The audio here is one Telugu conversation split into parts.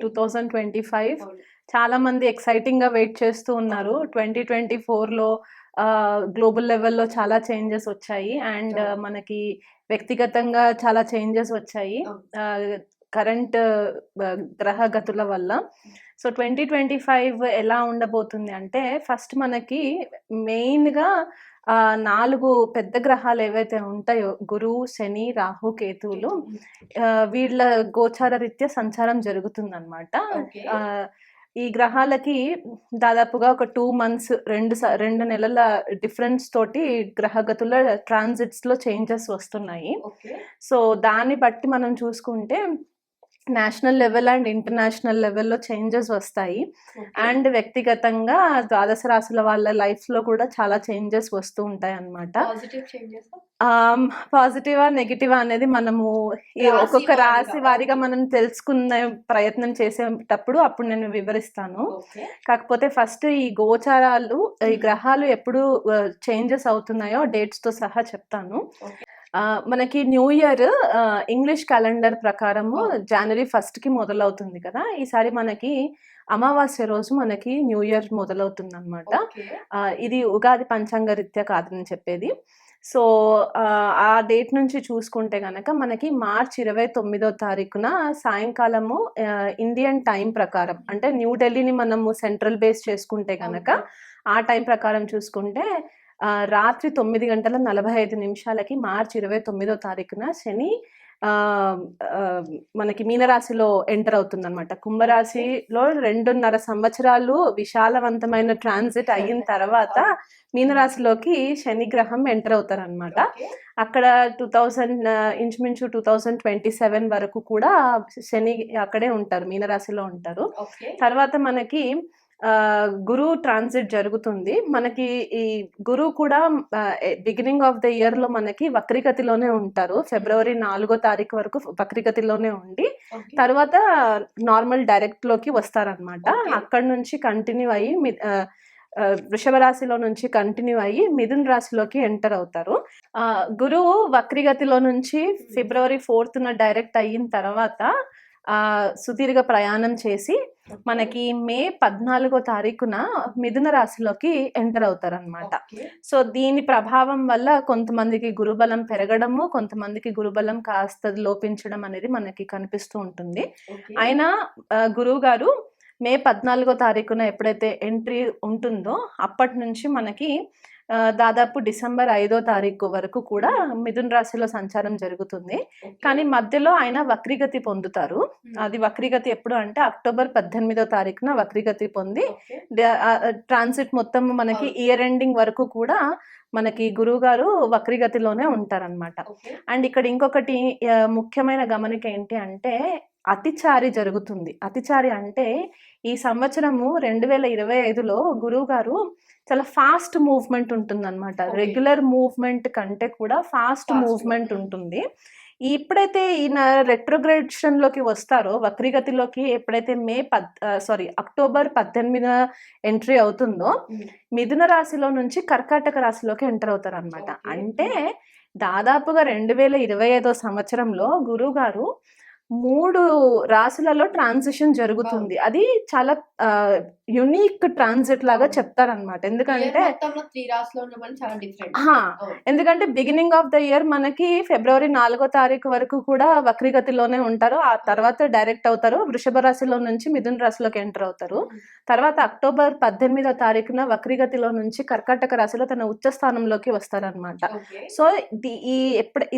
2025 చాలా మంది ఎక్సైటింగ్ గా వెయిట్ చేస్తూ ఉన్నారు. 2024లో గ్లోబల్ లెవెల్లో చాలా చేంజెస్ వచ్చాయి అండ్ మనకి వ్యక్తిగతంగా చాలా చేంజెస్ వచ్చాయి కరెంట్ గ్రహ గతుల వల్ల. సో 2025 ఎలా ఉండబోతుంది అంటే, ఫస్ట్ మనకి మెయిన్గా 4 పెద్ద గ్రహాలు ఏవైతే ఉంటాయో, గురువు, శని, రాహు, కేతువులు, వీళ్ళ గోచార రీత్యా సంచారం జరుగుతుందన్నమాట. ఈ గ్రహాలకి దాదాపుగా ఒక 2 months 2 నెలల డిఫరెన్స్ తోటి గ్రహగతుల ట్రాన్సిట్స్ లో చేంజెస్ వస్తున్నాయి. సో దాన్ని బట్టి మనం చూసుకుంటే నేషనల్ లెవెల్ అండ్ ఇంటర్నేషనల్ లెవెల్లో చేంజెస్ వస్తాయి. అండ్ వ్యక్తిగతంగా ద్వాదశ రాశుల వాళ్ళ లైఫ్ లో కూడా చాలా చేంజెస్ వస్తూ ఉంటాయి అన్నమాట. పాజిటివా నెగిటివా అనేది మనము ఒక్కొక్క రాశి వారిగా మనం తెలుసుకునే ప్రయత్నం చేసేటప్పుడు అప్పుడు నేను వివరిస్తాను. కాకపోతే ఫస్ట్ ఈ గోచారాలు, ఈ గ్రహాలు ఎప్పుడు చేంజెస్ అవుతున్నాయో డేట్స్ తో సహా చెప్తాను. మనకి న్యూ ఇయర్ ఇంగ్లీష్ క్యాలెండర్ ప్రకారము January 1st కి మొదలవుతుంది కదా. ఈసారి మనకి అమావాస్య రోజు మనకి న్యూ ఇయర్ మొదలవుతుంది అనమాట. ఇది ఉగాది పంచాంగ రీత్యా కాదని చెప్పేది. సో ఆ డేట్ నుంచి చూసుకుంటే గనక మనకి మార్చ్ 29వ తారీఖున సాయంకాలము ఇండియన్ టైం ప్రకారం, అంటే న్యూఢిల్లీని మనము సెంట్రల్ బేస్ చేసుకుంటే గనక ఆ టైం ప్రకారం చూసుకుంటే రాత్రి 9:45 మార్చ్ 29వ తారీఖున శని మనకి మీనరాశిలో ఎంటర్ అవుతుంది అనమాట. కుంభరాశిలో 2.5 సంవత్సరాలు విశాలవంతమైన ట్రాన్సిట్ అయిన తర్వాత మీనరాశిలోకి శని గ్రహం ఎంటర్ అవుతారు అనమాట. అక్కడ ఇంచుమించు 2027 వరకు కూడా శని అక్కడే ఉంటారు, మీనరాశిలో ఉంటారు. తర్వాత మనకి గురువు ట్రాన్సిట్ జరుగుతుంది. మనకి ఈ గురువు కూడా బిగినింగ్ ఆఫ్ ద ఇయర్ లో మనకి వక్రీగతిలోనే ఉంటారు. February 4వ తారీఖు వరకు వక్రీగతిలోనే ఉండి తర్వాత నార్మల్ డైరెక్ట్ లోకి వస్తారనమాట. అక్కడ నుంచి కంటిన్యూ అయ్యి వృషభ రాశిలో నుంచి కంటిన్యూ అయ్యి మిథున రాశిలోకి ఎంటర్ అవుతారు. గురువు వక్రీగతిలో నుంచి February 4th డైరెక్ట్ అయిన తర్వాత సుదీర్ఘ ప్రయాణం చేసి మనకి మే 14వ తారీఖున మిథున రాశిలోకి ఎంటర్ అవుతారు అనమాట. సో దీని ప్రభావం వల్ల కొంతమందికి గురుబలం పెరగడము, కొంతమందికి గురుబలం కాస్త లోపించడం అనేది మనకి కనిపిస్తూ ఉంటుంది. అయినా గురువు గారు మే 14వ తారీఖున ఎప్పుడైతే ఎంట్రీ ఉంటుందో అప్పటి నుంచి మనకి దాదాపు డిసెంబర్ 5వ తారీఖు వరకు కూడా మిథున రాశిలో సంచారం జరుగుతుంది. కానీ మధ్యలో ఆయన వక్రీగతి పొందుతారు. అది వక్రీగతి ఎప్పుడు అంటే అక్టోబర్ 18వ తారీఖున వక్రీగతి పొంది ట్రాన్సిట్ మొత్తం మనకి ఇయర్ ఎండింగ్ వరకు కూడా మనకి గురువు గారు వక్రీగతిలోనే ఉంటారనమాట. అండ్ ఇక్కడ ఇంకొకటి ముఖ్యమైన గమనిక ఏంటి అంటే అతిచారి జరుగుతుంది. అతిచారి అంటే ఈ సంవత్సరము 2025లో గురువు గారు చాలా ఫాస్ట్ మూవ్మెంట్ ఉంటుంది అనమాట. రెగ్యులర్ మూవ్మెంట్ కంటే కూడా ఫాస్ట్ మూవ్మెంట్ ఉంటుంది. ఎప్పుడైతే ఈయన రెట్రోగ్రేషన్ లోకి వస్తారో, వక్రీగతిలోకి ఎప్పుడైతే అక్టోబర్ 18న ఎంట్రీ అవుతుందో మిథున రాశిలో నుంచి కర్కాటక రాశిలోకి ఎంటర్ అవుతారు అనమాట. అంటే దాదాపుగా 2025వ సంవత్సరంలో గురువు గారు 3 రాశులలో ట్రాన్సిషన్ జరుగుతుంది. అది చాలా యునిక్ ట్రాన్సిట్ లాగా చెప్తారనమాట. ఎందుకంటే బిగినింగ్ ఆఫ్ ద ఇయర్ మనకి February 4వ తారీఖు వరకు కూడా వక్రీగతిలోనే ఉంటారు. ఆ తర్వాత డైరెక్ట్ అవుతారు, వృషభ రాశిలో నుంచి మిథున రాశిలోకి ఎంటర్ అవుతారు. తర్వాత అక్టోబర్ 18వ తారీఖున వక్రీగతిలో నుంచి కర్కాటక రాశిలో తన ఉచ్చ స్థానంలోకి వస్తారనమాట. సో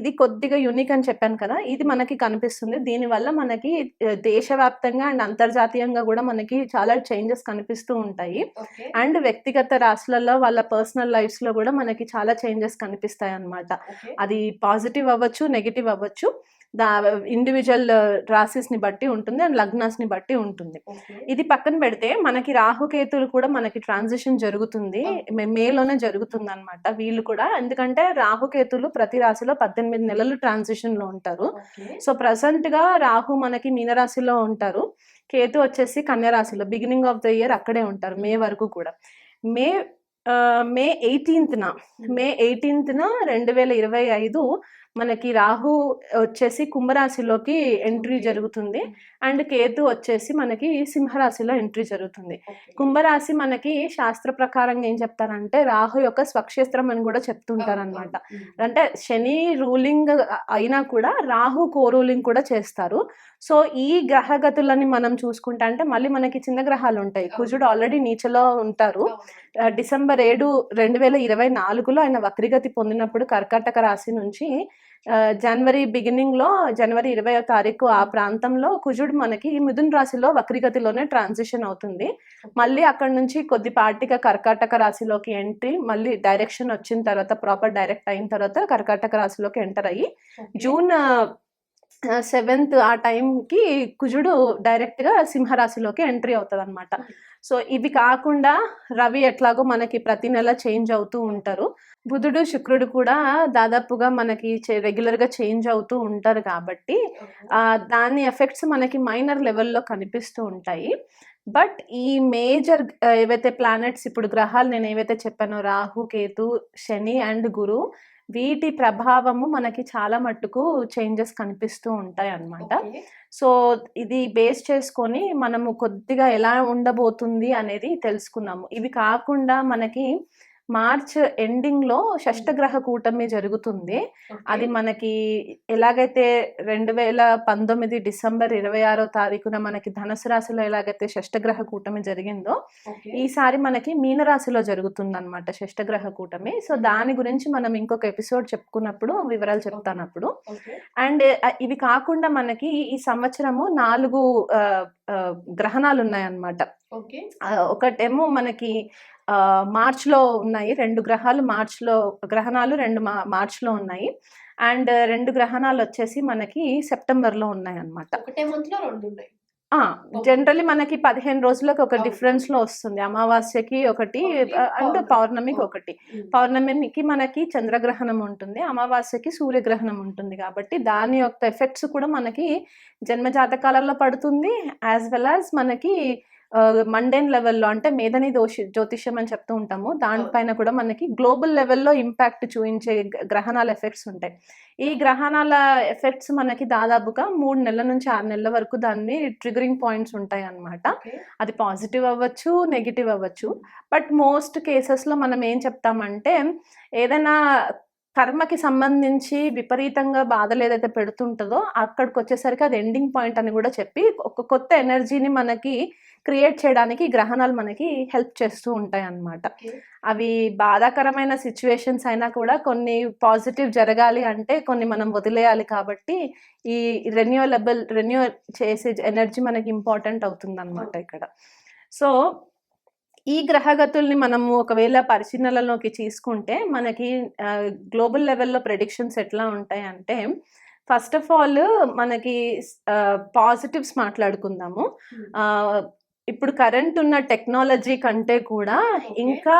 ఇది కొద్దిగా యునిక్ అని చెప్పాను కదా, ఇది మనకి కనిపిస్తుంది. దీనివల్ల మనకి దేశవ్యాప్తంగా అండ్ అంతర్జాతీయంగా కూడా మనకి చాలా చేంజెస్ కనిపిస్తూ ఉంటాయి. అండ్ వ్యక్తిగత రాశులలో వాళ్ళ పర్సనల్ లైఫ్స్ లో కూడా మనకి చాలా చేంజెస్ కనిపిస్తాయి అన్నమాట. అది పాజిటివ్ అవ్వచ్చు, నెగిటివ్ అవ్వచ్చు, ఇండివిజువల్ రాశిస్ ని బట్టి ఉంటుంది అండ్ లగ్నాస్ ని బట్టి ఉంటుంది. ఇది పక్కన పెడితే మనకి రాహుకేతులు కూడా మనకి ట్రాన్సిషన్ జరుగుతుంది, మేలోనే జరుగుతుంది అనమాట వీళ్ళు కూడా. ఎందుకంటే రాహుకేతులు ప్రతి రాశిలో 18 నెలలు ట్రాన్సిషన్ లో ఉంటారు. సో ప్రెసెంట్ గా రాహు మనకి మీనరాశిలో ఉంటారు, కేతు వచ్చేసి కన్యా రాశిలో బిగినింగ్ ఆఫ్ ద ఇయర్ అక్కడే ఉంటారు మే వరకు కూడా. మే 18న 2025 మనకి రాహు వచ్చేసి కుంభరాశిలోకి ఎంట్రీ జరుగుతుంది, అండ్ కేతు వచ్చేసి మనకి సింహరాశిలో ఎంట్రీ జరుగుతుంది. కుంభరాశి మనకి శాస్త్ర ప్రకారంగా ఏం చెప్తారంటే రాహు యొక్క స్వక్షేత్రం అని కూడా చెప్తుంటారు అనమాట. అంటే శని రూలింగ్ అయినా కూడా రాహు కో రూలింగ్ కూడా చేస్తారు. సో ఈ గ్రహగతులని మనం చూసుకుంటా అంటే మళ్ళీ మనకి చిన్న గ్రహాలు ఉంటాయి. కుజుడు ఆల్రెడీ నీచలో ఉంటారు. డిసెంబర్ 7, 2024లో ఆయన వక్రిగతి పొందినప్పుడు కర్కాటక రాశి నుంచి జనవరి బిగినింగ్ లో జనవరి 20వ తారీఖు ఆ ప్రాంతంలో కుజుడు మనకి మిథున్ రాశిలో వక్రిగతిలోనే ట్రాన్సిషన్ అవుతుంది. మళ్ళీ అక్కడ నుంచి కొద్దిపాటిగా కర్కాటక రాశిలోకి ఎంట్రీ, మళ్ళీ డైరెక్షన్ వచ్చిన తర్వాత ప్రాపర్ డైరెక్ట్ అయిన తర్వాత కర్కాటక రాశిలోకి ఎంటర్ అయ్యి జూన్ 7th ఆ టైంకి కుజుడు డైరెక్ట్ గా సింహరాశిలోకి ఎంట్రీ అవుతుంది అనమాట. సో ఇవి కాకుండా రవి ఎట్లాగో మనకి ప్రతి నెల చేంజ్ అవుతూ ఉంటారు. బుధుడు శుక్రుడు కూడా దాదాపుగా మనకి రెగ్యులర్ గా చేంజ్ అవుతూ ఉంటారు కాబట్టి దాని ఎఫెక్ట్స్ మనకి మైనర్ లెవెల్లో కనిపిస్తూ ఉంటాయి. బట్ ఈ మేజర్ ఏవైతే ప్లానెట్స్ ఇప్పుడు గ్రహాలు నేను ఏవైతే చెప్పానో రాహు, కేతు, శని అండ్ గురు, వీటి ప్రభావము మనకి చాలా మట్టుకు చేంజెస్ కనిపిస్తూ ఉంటాయి అన్నమాట. సో ఇది బేస్ చేసుకొని మనము కొద్దిగా ఎలా ఉండబోతుంది అనేది తెలుసుకున్నాము. ఇవి కాకుండా మనకి మార్చ్ ఎండింగ్ లో షష్టగ్రహ కూటమి జరుగుతుంది. అది మనకి ఎలాగైతే 2019 డిసెంబర్ 26వ తారీఖున మనకి ధనుసు రాశిలో ఎలాగైతే షష్టగ్రహ కూటమి జరిగిందో ఈసారి మనకి మీనరాశిలో జరుగుతుంది అనమాట షష్టగ్రహ కూటమి. సో దాని గురించి మనం ఇంకొక ఎపిసోడ్ చెప్పుకున్నప్పుడు వివరాలు చెప్తాను అప్పుడు. అండ్ ఇవి కాకుండా మనకి ఈ సంవత్సరము 4 గ్రహణాలు ఉన్నాయన్నమాట. ఒకటేమో మనకి మార్చ్ లో ఉన్నాయి, 2 గ్రహాలు గ్రహణాలు 2 మార్చ్ లో ఉన్నాయి. అండ్ 2 గ్రహణాలు వచ్చేసి మనకి సెప్టెంబర్ లో ఉన్నాయి అన్నమాట. జనరల్లీ మనకి 15 రోజులకు ఒక డిఫరెన్స్ లో వస్తుంది. అమావాస్యకి ఒకటి అండ్ పౌర్ణమికి ఒకటి. పౌర్ణమికి మనకి చంద్రగ్రహణం ఉంటుంది, అమావాస్యకి సూర్యగ్రహణం ఉంటుంది. కాబట్టి దాని యొక్క ఎఫెక్ట్స్ కూడా మనకి జన్మ జాతకాలలో పడుతుంది, యాజ్ వెల్ యాజ్ మనకి మండేన్ లెవెల్లో అంటే మేధని జ్యోతిష్యం అని చెప్తూ ఉంటాము, దానిపైన కూడా మనకి గ్లోబల్ లెవెల్లో ఇంపాక్ట్ చూపించే గ్రహణాల ఎఫెక్ట్స్ ఉంటాయి. ఈ గ్రహణాల ఎఫెక్ట్స్ మనకి దాదాపుగా 3 నెలల నుంచి 6 నెలల వరకు దాన్ని ట్రిగరింగ్ పాయింట్స్ ఉంటాయి అన్నమాట. అది పాజిటివ్ అవ్వచ్చు, నెగిటివ్ అవ్వచ్చు. బట్ మోస్ట్ కేసెస్లో మనం ఏం చెప్తామంటే ఏదైనా కర్మకి సంబంధించి విపరీతంగా బాధలు ఏదైతే పెడుతుంటుందో అక్కడికి వచ్చేసరికి అది ఎండింగ్ పాయింట్ అని కూడా చెప్పి ఒక కొత్త ఎనర్జీని మనకి క్రియేట్ చేయడానికి గ్రహణాలు మనకి హెల్ప్ చేస్తూ ఉంటాయి అన్నమాట. అవి బాధాకరమైన సిచ్యువేషన్స్ అయినా కూడా కొన్ని పాజిటివ్ జరగాలి అంటే కొన్ని మనం వదిలేయాలి. కాబట్టి ఈ రెన్యూ చేసే ఎనర్జీ మనకి ఇంపార్టెంట్ అవుతుంది అన్నమాట ఇక్కడ. సో ఈ గ్రహగతుల్ని మనము ఒకవేళ పరిశీలనలోకి తీసుకుంటే మనకి గ్లోబల్ లెవెల్లో ప్రెడిక్షన్స్ ఎట్లా ఉంటాయి అంటే, ఫస్ట్ ఆఫ్ ఆల్ మనకి పాజిటివ్స్ మాట్లాడుకుందాము. ఇప్పుడు కరెంట్ ఉన్న టెక్నాలజీ కంటే కూడా ఇంకా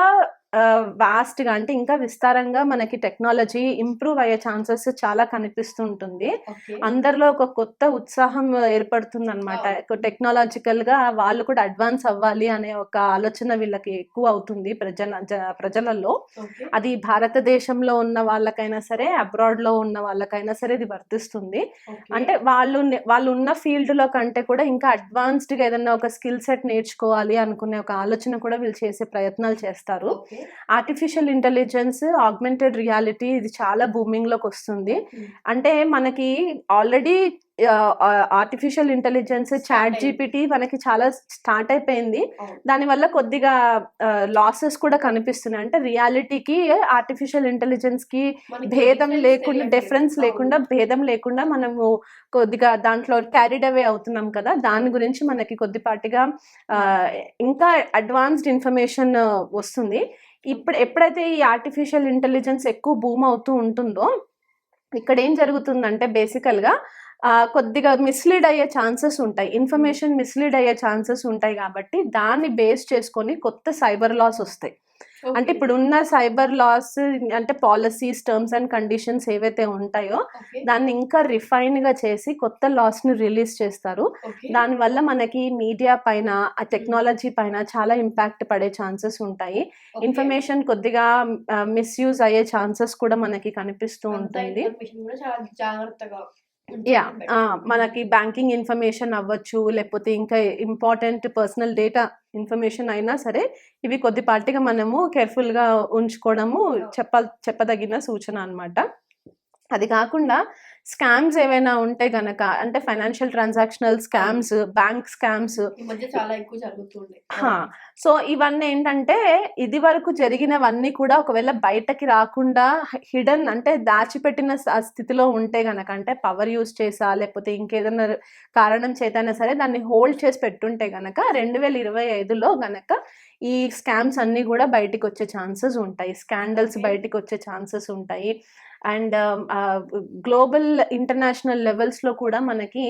వాస్ట్గా అంటే ఇంకా విస్తారంగా మనకి టెక్నాలజీ ఇంప్రూవ్ అయ్యే ఛాన్సెస్ చాలా కనిపిస్తూ ఉంటుంది. అందరిలో ఒక కొత్త ఉత్సాహం ఏర్పడుతుంది అనమాట. టెక్నాలజికల్ గా వాళ్ళు కూడా అడ్వాన్స్ అవ్వాలి అనే ఒక ఆలోచన వీళ్ళకి ఎక్కువ అవుతుంది ప్రజలలో. అది భారతదేశంలో ఉన్న వాళ్ళకైనా సరే, అబ్రాడ్ లో ఉన్న వాళ్ళకైనా సరే ఇది వర్తిస్తుంది. అంటే వాళ్ళు ఉన్న ఫీల్డ్ లో కంటే కూడా ఇంకా అడ్వాన్స్డ్ గా ఏదైనా ఒక స్కిల్ సెట్ నేర్చుకోవాలి అనుకునే ఒక ఆలోచన కూడా వీళ్ళు చేసే ప్రయత్నాలు చేస్తారు. ఆర్టిఫిషియల్ ఇంటెలిజెన్స్, ఆగ్మెంటెడ్ రియాలిటీ ఇది చాలా బూమింగ్ లోకి వస్తుంది. అంటే మనకి already artificial intelligence, ChatGPT మనకి చాలా స్టార్ట్ అయిపోయింది. దానివల్ల కొద్దిగా లాసెస్ కూడా కనిపిస్తున్నాయి. అంటే రియాలిటీకి ఆర్టిఫిషియల్ ఇంటెలిజెన్స్ కి భేదం లేకుండా, డిఫరెన్స్ లేకుండా, భేదం లేకుండా మనము కొద్దిగా దాంట్లో క్యారీడ్ అవే అవుతున్నాం కదా. దాని గురించి మనకి కొద్దిపాటిగా ఇంకా అడ్వాన్స్డ్ ఇన్ఫర్మేషన్ వస్తుంది. ఎప్పుడైతే ఈ ఆర్టిఫిషియల్ ఇంటెలిజెన్స్ ఎక్కువ బూమ్ అవుతూ ఉంటుందో ఇక్కడ ఏం జరుగుతుందంటే బేసికల్గా కొద్దిగా మిస్లీడ్ అయ్యే ఛాన్సెస్ ఉంటాయి. ఇన్ఫర్మేషన్ మిస్లీడ్ అయ్యే ఛాన్సెస్ ఉంటాయి కాబట్టి దాన్ని బేస్ చేసుకొని కొత్త సైబర్ లాస్ వస్తాయి. అంటే ఓకే. ఇప్పుడున్న సైబర్ లాస్ అంటే పాలిసీస్, టర్మ్స్ అండ్ కండిషన్స్ ఏవైతే ఉంటాయో ఓకే. దాన్ని ఇంకా రిఫైన్‌గా చేసి కొత్త లాస్‌ని రిలీజ్ చేస్తారు. ఓకే. దానివల్ల మనకి మీడియా పైన, ఆ టెక్నాలజీ పైన చాలా ఇంపాక్ట్ పడే ఛాన్సెస్ ఉంటాయి. ఓకే. ఇన్ఫర్మేషన్ కొద్దిగా మిస్‌యూజ్ అయ్యే ఛాన్సెస్ కూడా మనకి కనిపిస్తూ అంతా ఉంటుంది. ఇన్ఫర్మేషన్ కూడా చాలా జాగ్రత్తగా యాహ్! ఉంచుకుంటే బెటర్. మనకి బ్యాంకింగ్ ఇన్ఫర్మేషన్ అవ్వచ్చు, లేకపోతే ఇంకా ఇంపార్టెంట్ పర్సనల్ డేటా ఇన్ఫర్మేషన్ అయినా సరే, ఇవి కొద్దిపాటిగా మనము కేర్‌ఫుల్‌గా ఉంచుకోవడము చెప్పదగిన సూచన అన్నమాట. అది కాకుండా స్కామ్స్ ఏవైనా ఉంటే గనక, అంటే financial transactional scams, bank scams, ఈ మధ్య చాలా ఎక్కువ జరుగుతున్నాయి. సో ఇవన్నీ ఏంటంటే ఇదివరకు జరిగినవన్నీ కూడా ఒకవేళ బయటకి రాకుండా హిడెన్, అంటే దాచిపెట్టిన స్థితిలో ఉంటే గనక, అంటే పవర్ యూజ్ చేసా లేకపోతే ఇంకేదైనా కారణం చేతైనా సరే దాన్ని హోల్డ్ చేసి పెట్టుంటే గనక 2025లో గనక ఈ స్కామ్స్ అన్నీ కూడా బయటికి వచ్చే ఛాన్సెస్ ఉంటాయి. Scandals okay. బయటికి వచ్చే ఛాన్సెస్ ఉంటాయి. అండ్ గ్లోబల్ ఇంటర్నేషనల్ లెవెల్స్‌లో కూడా మనకి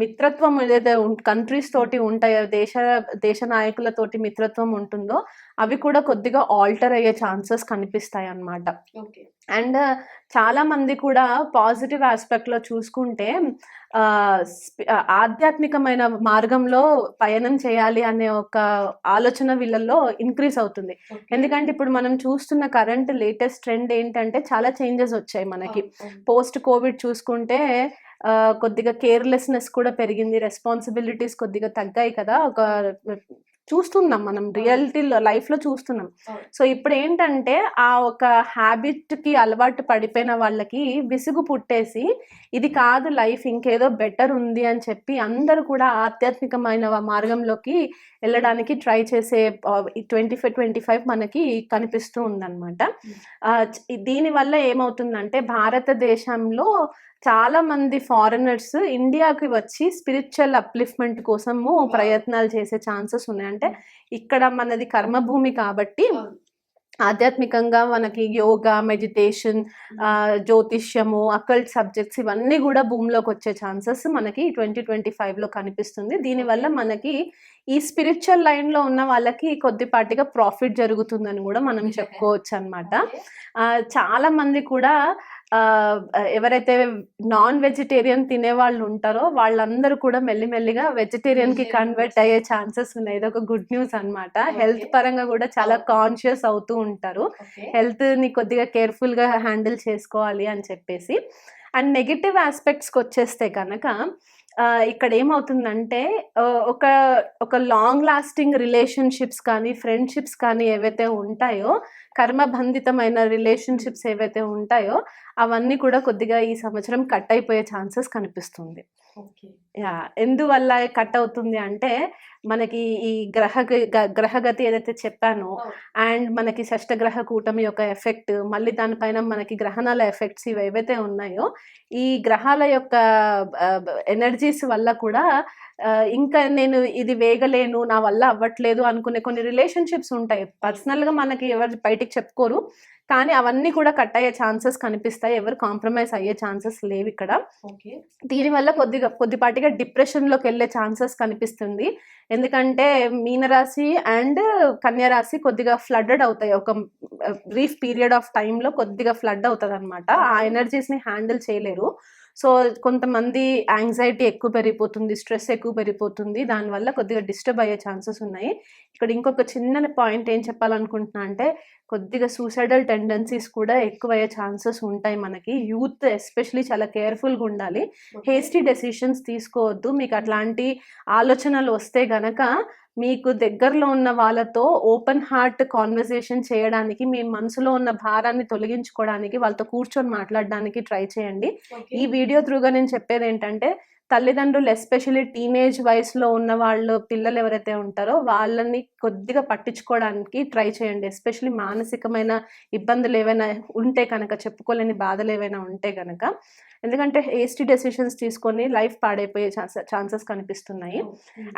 మిత్రత్వం ఏదైతే కంట్రీస్ తోటి ఉంటాయో, దేశ నాయకులతోటి మిత్రత్వం ఉంటుందో అవి కూడా కొద్దిగా ఆల్టర్ అయ్యే ఛాన్సెస్ కనిపిస్తాయి అన్నమాట. ఓకే. అండ్ చాలా మంది కూడా పాజిటివ్ ఆస్పెక్ట్‌లో చూసుకుంటే ఆధ్యాత్మికమైన మార్గంలో పయనం చేయాలి అనే ఒక ఆలోచన వీళ్ళల్లో ఇంక్రీజ్ అవుతుంది. ఓకే. ఎందుకంటే ఇప్పుడు మనం చూస్తున్న కరెంట్ లేటెస్ట్ ట్రెండ్ ఏంటంటే చాలా చేంజెస్ వచ్చాయి మనకి. పోస్ట్ కోవిడ్ చూసుకుంటే కొద్దిగా కేర్‌లెస్‌నెస్ కూడా పెరిగింది. రెస్పాన్సిబిలిటీస్ కొద్దిగా తగ్గాయి కదా! చూస్తున్నాం మనం రియాలిటీలో, లైఫ్‌లో చూస్తున్నాం. సో ఇప్పుడేంటంటే ఆ ఒక హ్యాబిట్‌కి అలవాటు పడిపోయిన వాళ్ళకి విసుగు పుట్టేసి ఇది కాదు లైఫ్, ఇంకేదో బెటర్ ఉంది అని చెప్పి అందరూ కూడా ఆధ్యాత్మికమైన మార్గంలోకి వెళ్ళడానికి ట్రై చేసే 25 మనకి కనిపిస్తూ ఉందన్నమాట. దీనివల్ల ఏమవుతుందంటే భారతదేశంలో చాలా మంది ఫారినర్స్ ఇండియాకి వచ్చి స్పిరిచువల్ అప్లిఫ్ట్మెంట్ కోసము ప్రయత్నాలు చేసే ఛాన్సెస్ ఉన్నాయి. అంటే ఇక్కడ మనది కర్మభూమి కాబట్టి ఆధ్యాత్మికంగా మనకి యోగా, మెడిటేషన్, జ్యోతిష్యము, అకల్ట్ సబ్జెక్ట్స్ ఇవన్నీ కూడా భూమిలోకి వచ్చే ఛాన్సెస్ మనకి 2025లో కనిపిస్తుంది. దీనివల్ల మనకి ఈ స్పిరిచువల్ లైన్‌లో ఉన్న వాళ్ళకి కొద్దిపాటిగా ప్రాఫిట్ జరుగుతుందని కూడా మనం చెప్పుకోవచ్చు అన్నమాట. చాలా మంది కూడా ఎవరైతే నాన్ వెజిటేరియన్ తినేవాళ్ళు ఉంటారో వాళ్ళందరూ కూడా మెల్లిమెల్లిగా వెజిటేరియన్‌కి కన్వర్ట్ అయ్యే ఛాన్సెస్ ఉన్నాయి. ఇదొక గుడ్ న్యూస్ అన్నమాట. హెల్త్ పరంగా కూడా చాలా కాన్షియస్ అవుతూ ఉంటారు. హెల్త్‌ని కొద్దిగా కేర్‌ఫుల్‌గా హ్యాండిల్ చేసుకోవాలి అని చెప్పేసి. అండ్ నెగెటివ్ ఆస్పెక్ట్స్‌కి వచ్చేస్తే కనుక ఇక్కడ ఏమవుతుందంటే ఒక లాంగ్ లాస్టింగ్ రిలేషన్షిప్స్ కానీ, ఫ్రెండ్షిప్స్ కానీ ఏవైతే ఉంటాయో, కర్మబంధితమైన రిలేషన్షిప్స్ ఏవైతే ఉంటాయో అవన్నీ కూడా కొద్దిగా ఈ సంవత్సరం కట్ అయిపోయే ఛాన్సెస్ కనిపిస్తుంది. ఎందువల్ల కట్ అవుతుంది అంటే మనకి ఈ గ్రహగతి ఏదైతే చెప్పానో, అండ్ మనకి షష్టగ్రహ కూటమి యొక్క ఎఫెక్ట్, మళ్ళీ దానిపైన మనకి గ్రహణాల ఎఫెక్ట్స్ ఇవి ఏవైతే ఉన్నాయో, ఈ గ్రహాల యొక్క ఎనర్జీస్ వల్ల కూడా ఇంకా నేను ఇది వేగలేను, నా వల్ల అవ్వట్లేదు అనుకునే కొన్ని రిలేషన్షిప్స్ ఉంటాయి. పర్సనల్గా మనకి ఎవరు బయటికి చెప్పుకోరు, కానీ అవన్నీ కూడా కట్ అయ్యే ఛాన్సెస్ కనిపిస్తాయి. ఎవరు కాంప్రమైజ్ అయ్యే ఛాన్సెస్ లేవు ఇక్కడ. దీనివల్ల కొద్దిపాటిగా డిప్రెషన్లోకి వెళ్ళే ఛాన్సెస్ కనిపిస్తుంది. ఎందుకంటే మీనరాశి అండ్ కన్యారాశి కొద్దిగా ఫ్లడ్డెడ్ అవుతాయి. ఒక బ్రీఫ్ పీరియడ్ ఆఫ్ టైంలో కొద్దిగా ఫ్లడ్ అవుతుంది అనమాట. ఆ ఎనర్జీస్ని హ్యాండిల్ చేయలేరు. సో కొంతమంది యాంగ్జైటీ ఎక్కువ పెరిగిపోతుంది, స్ట్రెస్ ఎక్కువ పెరిగిపోతుంది. దానివల్ల కొద్దిగా డిస్టర్బ్ అయ్యే ఛాన్సెస్ ఉన్నాయి. ఇక్కడ ఇంకొక చిన్న పాయింట్ ఏం చెప్పాలనుకుంటున్నా అంటే, కొద్దిగా సూసైడల్ టెండెన్సీస్ కూడా ఎక్కువ అయ్యే ఛాన్సెస్ ఉంటాయి మనకి. యూత్ ఎస్పెషలీ చాలా కేర్ఫుల్గా ఉండాలి. హేస్టీ డెసిషన్స్ తీసుకోవద్దు. మీకు అట్లాంటి ఆలోచనలు వస్తే గనక మీకు దగ్గరలో ఉన్న వాళ్ళతో ఓపెన్ హార్ట్ కాన్వర్సేషన్ చేయడానికి, మీ మనసులో ఉన్న భారాన్ని తొలగించుకోవడానికి వాళ్ళతో కూర్చొని మాట్లాడడానికి ట్రై చేయండి. ఈ వీడియో త్రూగా నేను చెప్పేది ఏంటంటే, తల్లిదండ్రులు ఎస్పెషల్లీ టీనేజ్ వయసులో ఉన్న వాళ్ళు పిల్లలు ఎవరైతే ఉంటారో వాళ్ళని కొద్దిగా పట్టించుకోవడానికి ట్రై చేయండి. ఎస్పెషల్లీ మానసికమైన ఇబ్బందులు ఏవైనా ఉంటే కనుక, చెప్పుకోలేని బాధలు ఏవైనా ఉంటే కనుక, ఎందుకంటే హేస్టీ డెసిషన్స్ తీసుకొని లైఫ్ పాడైపోయే ఛాన్సెస్ కనిపిస్తున్నాయి.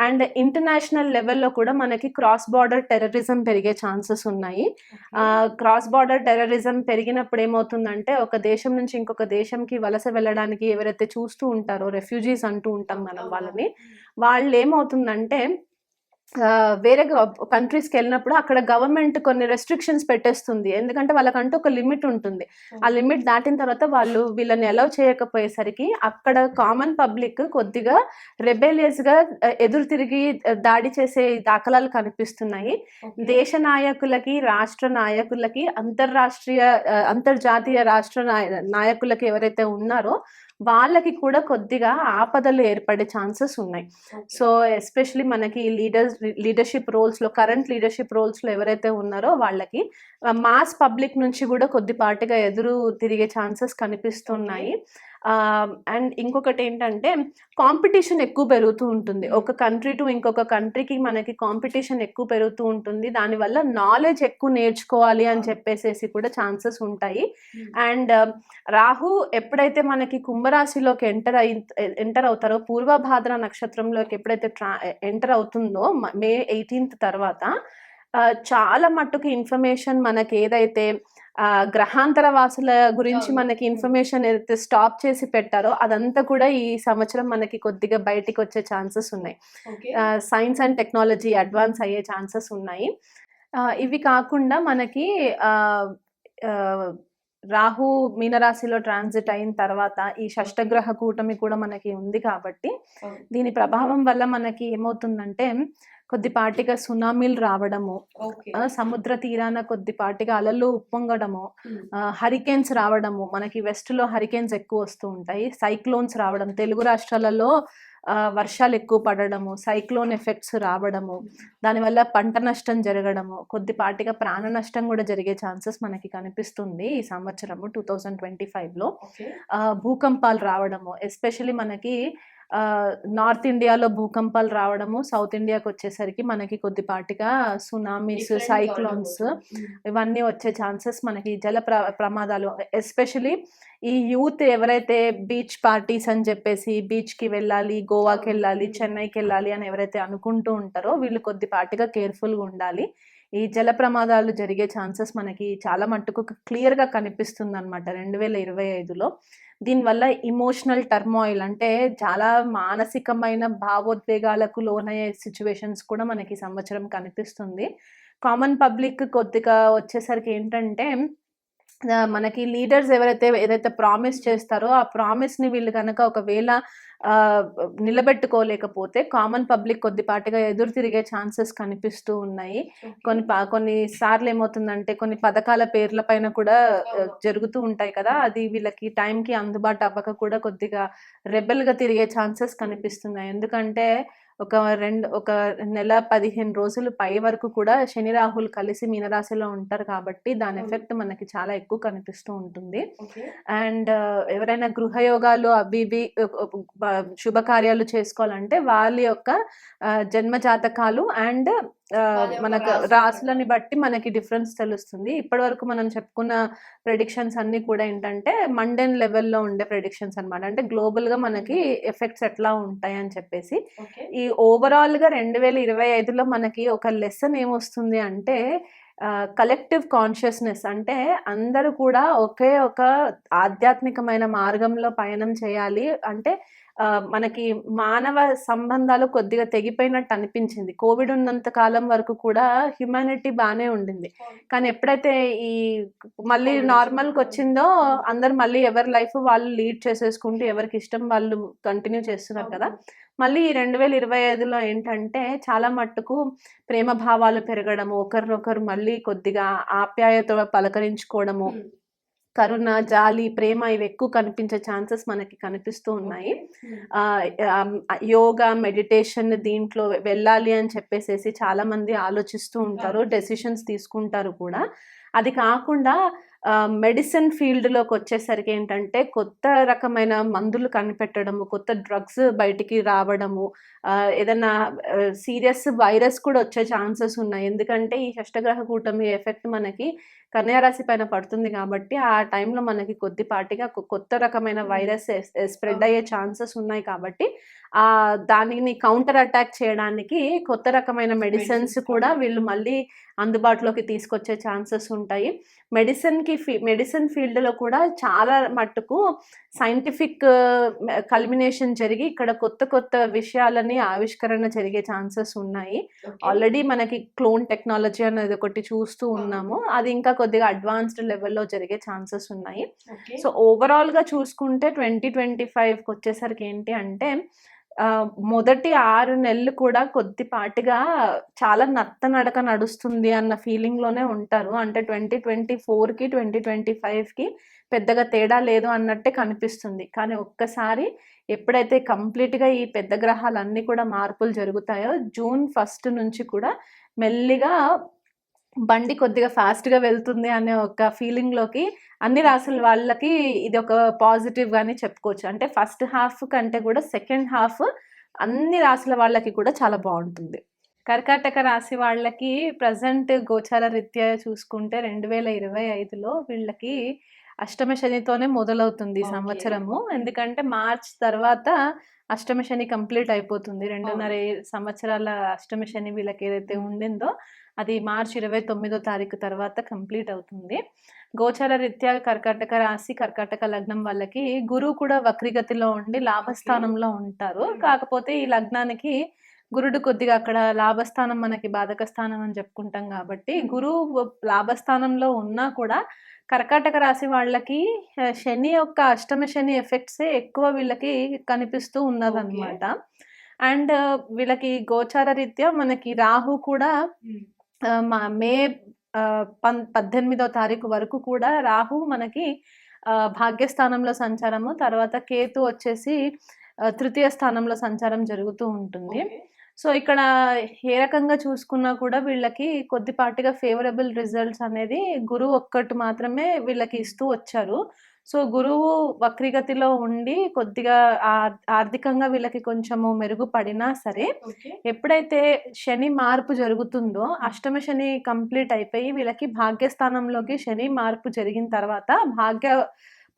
అండ్ ఇంటర్నేషనల్ లెవెల్లో కూడా మనకి క్రాస్ బార్డర్ టెర్రరిజం పెరిగే ఛాన్సెస్ ఉన్నాయి. క్రాస్ బార్డర్ టెర్రరిజం పెరిగినప్పుడు ఏమవుతుందంటే, ఒక దేశం నుంచి ఇంకొక దేశంకి వలస వెళ్ళడానికి ఎవరైతే చూస్తూ ఉంటారో, రెఫ్యూజీస్ అంటూ ఉంటాం మనం వాళ్ళని, వాళ్ళు ఏమవుతుందంటే వేరే కంట్రీస్కి వెళ్ళినప్పుడు అక్కడ గవర్నమెంట్ కొన్ని రెస్ట్రిక్షన్స్ పెట్టేస్తుంది. ఎందుకంటే వాళ్ళకంటూ ఒక లిమిట్ ఉంటుంది. ఆ లిమిట్ దాటిన తర్వాత వాళ్ళు వీళ్ళని అలౌ చేయకపోయేసరికి అక్కడ కామన్ పబ్లిక్ కొద్దిగా రెబెలియస్గా ఎదురు తిరిగి దాడి చేసే దాఖలాలు కనిపిస్తున్నాయి. దేశ నాయకులకి, రాష్ట్ర నాయకులకి, అంతర్జాతీయ రాష్ట్ర నాయకులకి ఎవరైతే ఉన్నారో వాళ్ళకి కూడా కొద్దిగా ఆపదలు ఏర్పడే ఛాన్సెస్ ఉన్నాయి. సో ఎస్పెషలీ మనకి లీడర్షిప్ రోల్స్లో, కరెంట్ లీడర్షిప్ రోల్స్లో ఎవరైతే ఉన్నారో వాళ్ళకి మాస్ పబ్లిక్ నుంచి కూడా కొద్దిపాటిగా ఎదురు తిరిగే ఛాన్సెస్ కనిపిస్తున్నాయి. అండ్ ఇంకొకటి ఏంటంటే, కాంపిటీషన్ ఎక్కువ పెరుగుతూ ఉంటుంది. ఒక కంట్రీ టు ఇంకొక కంట్రీకి మనకి కాంపిటీషన్ ఎక్కువ పెరుగుతూ ఉంటుంది. దానివల్ల నాలెడ్జ్ ఎక్కువ నేర్చుకోవాలి అని చెప్పేసి కూడా ఛాన్సెస్ ఉంటాయి. అండ్ రాహు ఎప్పుడైతే మనకి కుంభరాశిలోకి ఎంటర్ అవుతారో, పూర్వభాద్ర నక్షత్రంలోకి ఎప్పుడైతే ఎంటర్ అవుతుందో మే 18th తర్వాత, చాలా మట్టుకు ఇన్ఫర్మేషన్ మనకి ఏదైతే గ్రహాంతర వాసుల గురించి మనకి ఇన్ఫర్మేషన్ ఏదైతే స్టాప్ చేసి పెట్టారో అదంతా కూడా ఈ సంవత్సరం మనకి కొద్దిగా బయటికి వచ్చే ఛాన్సెస్ ఉన్నాయి. సైన్స్ అండ్ టెక్నాలజీ అడ్వాన్స్ అయ్యే ఛాన్సెస్ ఉన్నాయి. ఇవి కాకుండా మనకి రాహు మీనరాశిలో ట్రాన్సిట్ అయిన తర్వాత ఈ షష్టగ్రహ కూటమి కూడా మనకి ఉంది కాబట్టి, దీని ప్రభావం వల్ల మనకి ఏమవుతుందంటే, కొద్దిపాటిగా సునామీలు రావడము, సముద్ర తీరాన కొద్దిపాటిగా అలలు ఉప్పొంగడము, హరికేన్స్ రావడము, మనకి వెస్ట్లో హరికేన్స్ ఎక్కువ వస్తూ ఉంటాయి, సైక్లోన్స్ రావడం, తెలుగు రాష్ట్రాలలో వర్షాలు ఎక్కువ పడడము, సైక్లోన్ ఎఫెక్ట్స్ రావడము, దానివల్ల పంట నష్టం జరగడము, కొద్దిపాటిగా ప్రాణ నష్టం కూడా జరిగే ఛాన్సెస్ మనకి కనిపిస్తుంది ఈ సంవత్సరము 2025లో. భూకంపాలు రావడము, ఎస్పెషలీ మనకి నార్త్ ఇండియాలో భూకంపాలు రావడము, సౌత్ ఇండియాకి వచ్చేసరికి మనకి కొద్దిపాటిగా సునామీస్, సైక్లోన్స్ ఇవన్నీ వచ్చే ఛాన్సెస్ మనకి, జల ప్రమాదాలు, ఎస్పెషలీ ఈ యూత్ ఎవరైతే బీచ్ పార్టీస్ అని చెప్పేసి బీచ్కి వెళ్ళాలి, గోవాకి వెళ్ళాలి, చెన్నైకి వెళ్ళాలి అని ఎవరైతే అనుకుంటూ ఉంటారో వీళ్ళు కొద్దిపాటిగా కేర్ఫుల్గా ఉండాలి. ఈ జల ప్రమాదాలు జరిగే ఛాన్సెస్ మనకి చాలా మట్టుకు క్లియర్గా కనిపిస్తుంది అనమాట 2025లో. దీనివల్ల ఇమోషనల్ టర్మాయిల్, అంటే చాలా మానసికమైన భావోద్వేగాలకు లోనయ్యే సిచ్యువేషన్స్ కూడా మనకి సంవత్సరం కనిపిస్తుంది. కామన్ పబ్లిక్ కొద్దిగా వచ్చేసరికి ఏంటంటే, మనకి లీడర్స్ ఏదైతే ప్రామిస్ చేస్తారో ఆ ప్రామిస్ని వీళ్ళు కనుక ఒకవేళ నిలబెట్టుకోలేకపోతే కామన్ పబ్లిక్ కొద్దిపాటిగా ఎదురు తిరిగే ఛాన్సెస్ కనిపిస్తూ ఉన్నాయి. కొన్నిసార్లు ఏమవుతుందంటే, కొన్ని పథకాల పేర్ల పైన కూడా జరుగుతూ ఉంటాయి కదా, అది వీళ్ళకి టైంకి అందుబాటు అవ్వక కూడా కొద్దిగా రెబెల్గా తిరిగే ఛాన్సెస్ కనిపిస్తున్నాయి. ఎందుకంటే ఒక నెల 15 రోజులు పై వరకు కూడా శని రాహులు కలిసి మీనరాశిలో ఉంటారు కాబట్టి దాని ఎఫెక్ట్ మనకి చాలా ఎక్కువ కనిపిస్తూ ఉంటుంది. అండ్ ఎవరైనా గృహయోగాలు అవి ఇవి శుభకార్యాలు చేసుకోవాలంటే వాళ్ళ యొక్క జన్మ జాతకాలు అండ్ మనకు రాసులని బట్టి మనకి డిఫరెన్స్ తెలుస్తుంది. ఇప్పటి వరకు మనం చెప్పుకున్న ప్రెడిక్షన్స్ అన్ని కూడా ఏంటంటే మండెన్ లెవెల్లో ఉండే ప్రెడిక్షన్స్ అనమాట. అంటే గ్లోబల్గా మనకి ఎఫెక్ట్స్ ఎట్లా ఉంటాయి అని చెప్పేసి. ఈ ఓవరాల్గా 2025లో మనకి ఒక లెసన్ ఏమొస్తుంది అంటే, కలెక్టివ్ కాన్షియస్నెస్, అంటే అందరూ కూడా ఒకే ఒక ఆధ్యాత్మికమైన మార్గంలో పయనం చేయాలి. అంటే మనకి మానవ సంబంధాలు కొద్దిగా తెగిపోయినట్టు అనిపించింది. కోవిడ్ ఉన్నంత కాలం వరకు కూడా హ్యుమానిటీ బాగానే ఉండింది, కానీ ఎప్పుడైతే ఈ మళ్ళీ నార్మల్కి వచ్చిందో అందరు మళ్ళీ ఎవరి లైఫ్ వాళ్ళు లీడ్ చేసేసుకుంటూ ఎవరికి ఇష్టం వాళ్ళు కంటిన్యూ చేస్తున్నారు కదా. మళ్ళీ 2025లో ఏంటంటే చాలా మట్టుకు ప్రేమ భావాలు పెరగడము, ఒకరినొకరు మళ్ళీ కొద్దిగా ఆప్యాయతతో పలకరించుకోవడము, కరుణ, జాలి, ప్రేమ ఇవి ఎక్కువ కనిపించే ఛాన్సెస్ మనకి కనిపిస్తూ ఉన్నాయి. యోగా, మెడిటేషన్ దీంట్లో వెళ్ళాలి అని చెప్పేసి చాలా మంది ఆలోచిస్తూ ఉంటారు, డెసిషన్స్ తీసుకుంటారు కూడా. అది కాకుండా మెడిసిన్ ఫీల్డ్లోకి వచ్చేసరికి ఏంటంటే కొత్త రకమైన మందులు కనిపెట్టడము, కొత్త డ్రగ్స్ బయటికి రావడము, ఏదైనా సీరియస్ వైరస్ కూడా వచ్చే ఛాన్సెస్ ఉన్నాయి. ఎందుకంటే ఈ షష్టగ్రహ కూటమి ఎఫెక్ట్ మనకి కన్యా రాశి పైన పడుతుంది కాబట్టి ఆ టైంలో మనకి కొద్దిపాటిగా కొత్త రకమైన వైరస్ స్ప్రెడ్ అయ్యే ఛాన్సెస్ ఉన్నాయి కాబట్టి దానిని కౌంటర్ అటాక్ చేయడానికి కొత్త రకమైన మెడిసిన్స్ కూడా వీళ్ళు మళ్ళీ అందుబాటులోకి తీసుకొచ్చే ఛాన్సెస్ ఉంటాయి. మెడిసిన్ ఫీల్డ్లో కూడా చాలా మట్టుకు సైంటిఫిక్ కల్మినేషన్ జరిగి ఇక్కడ కొత్త కొత్త విషయాలని ఆవిష్కరణ జరిగే ఛాన్సెస్ ఉన్నాయి. ఆల్రెడీ మనకి క్లోన్ టెక్నాలజీ అనేది ఒకటి చూస్తూ ఉన్నాము, అది ఇంకా కొద్దిగా అడ్వాన్స్డ్ లెవెల్లో జరిగే ఛాన్సెస్ ఉన్నాయి. సో ఓవరాల్గా చూసుకుంటే 2025కి వచ్చేసరికి ఏంటి అంటే మొదటి 6 నెలలు కూడా కొద్దిపాటిగా చాలా నత్తనడక నడుస్తుంది అన్న ఫీలింగ్లోనే ఉంటారు. అంటే 2024కి 2025కి పెద్దగా తేడా లేదు అన్నట్టే కనిపిస్తుంది. కానీ ఒక్కసారి ఎప్పుడైతే కంప్లీట్గా ఈ పెద్ద గ్రహాలన్నీ కూడా మార్పులు జరుగుతాయో జూన్ 1 నుంచి కూడా మెల్లిగా బండి కొద్దిగా ఫాస్ట్గా వెళ్తుంది అనే ఒక ఫీలింగ్లోకి అన్ని రాసుల వాళ్ళకి ఇది ఒక పాజిటివ్గానే చెప్పుకోవచ్చు. అంటే ఫస్ట్ హాఫ్ కంటే కూడా సెకండ్ హాఫ్ అన్ని రాసుల వాళ్ళకి కూడా చాలా బాగుంటుంది. కర్కాటక రాశి వాళ్ళకి ప్రజెంట్ గోచార రీత్యా చూసుకుంటే 2025లో వీళ్ళకి అష్టమ శనితోనే మొదలవుతుంది ఈ సంవత్సరము. ఎందుకంటే మార్చ్ తర్వాత అష్టమ శని కంప్లీట్ అయిపోతుంది. 2.5 సంవత్సరాల అష్టమ శని వీళ్ళకి ఏదైతే ఉండిందో అది మార్చ్ 29వ తారీఖు తర్వాత కంప్లీట్ అవుతుంది. గోచార రీత్యా కర్కాటక రాశి కర్కాటక లగ్నం వాళ్ళకి గురువు కూడా వక్రిగతిలో ఉండి లాభస్థానంలో ఉంటారు. కాకపోతే ఈ లగ్నానికి గురుడు కొద్దిగా అక్కడ లాభస్థానం మనకి బాధక స్థానం అని చెప్పుకుంటాం కాబట్టి గురువు లాభస్థానంలో ఉన్నా కూడా కర్కాటక రాశి వాళ్ళకి శని యొక్క అష్టమ శని ఎఫెక్ట్సే ఎక్కువ వీళ్ళకి కనిపిస్తూ ఉన్నదన్నమాట. అండ్ వీళ్ళకి గోచార రీత్యా మనకి రాహు కూడా మే 18వ తారీఖు వరకు కూడా రాహు మనకి భాగ్యస్థానంలో సంచారము, తర్వాత కేతు వచ్చేసి తృతీయ స్థానంలో సంచారం జరుగుతూ ఉంటుంది. సో ఇక్కడ ఏ రకంగా చూసుకున్నా కూడా వీళ్ళకి కొద్దిపాటిగా ఫేవరబుల్ రిజల్ట్స్ అనేది గురువు ఒక్కటి మాత్రమే వీళ్ళకి ఇస్తూ వచ్చారు. సో గురువు వక్రిగతిలో ఉండి కొద్దిగా ఆర్థికంగా వీళ్ళకి కొంచెము మెరుగుపడినా సరే ఎప్పుడైతే శని మార్పు జరుగుతుందో అష్టమ శని కంప్లీట్ అయిపోయి వీళ్ళకి భాగ్యస్థానంలోకి శని మార్పు జరిగిన తర్వాత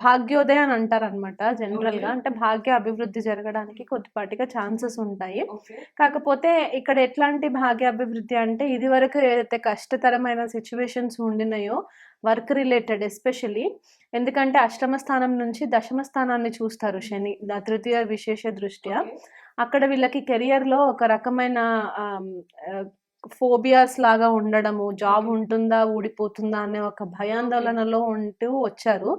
భాగ్యోదయం అని అంటారనమాట జనరల్గా. అంటే భాగ్య అభివృద్ధి జరగడానికి కొద్దిపాటిగా ఛాన్సెస్ ఉంటాయి. కాకపోతే ఇక్కడ ఎట్లాంటి భాగ్య అభివృద్ధి అంటే ఇది వరకు ఏదైతే కష్టతరమైన సిచ్యువేషన్స్ ఉండినాయో వర్క్ రిలేటెడ్ ఎస్పెషలీ, ఎందుకంటే అష్టమ స్థానం నుంచి దశమ స్థానాన్ని చూస్తారు శని తృతీయ విశేష దృష్ట్యా. అక్కడ వీళ్ళకి కెరియర్లో ఒక రకమైన ఫోబియాస్ లాగా ఉండడము, జాబ్ ఉంటుందా ఊడిపోతుందా అనే ఒక భయాందోళనలో ఉంటూ వచ్చారు.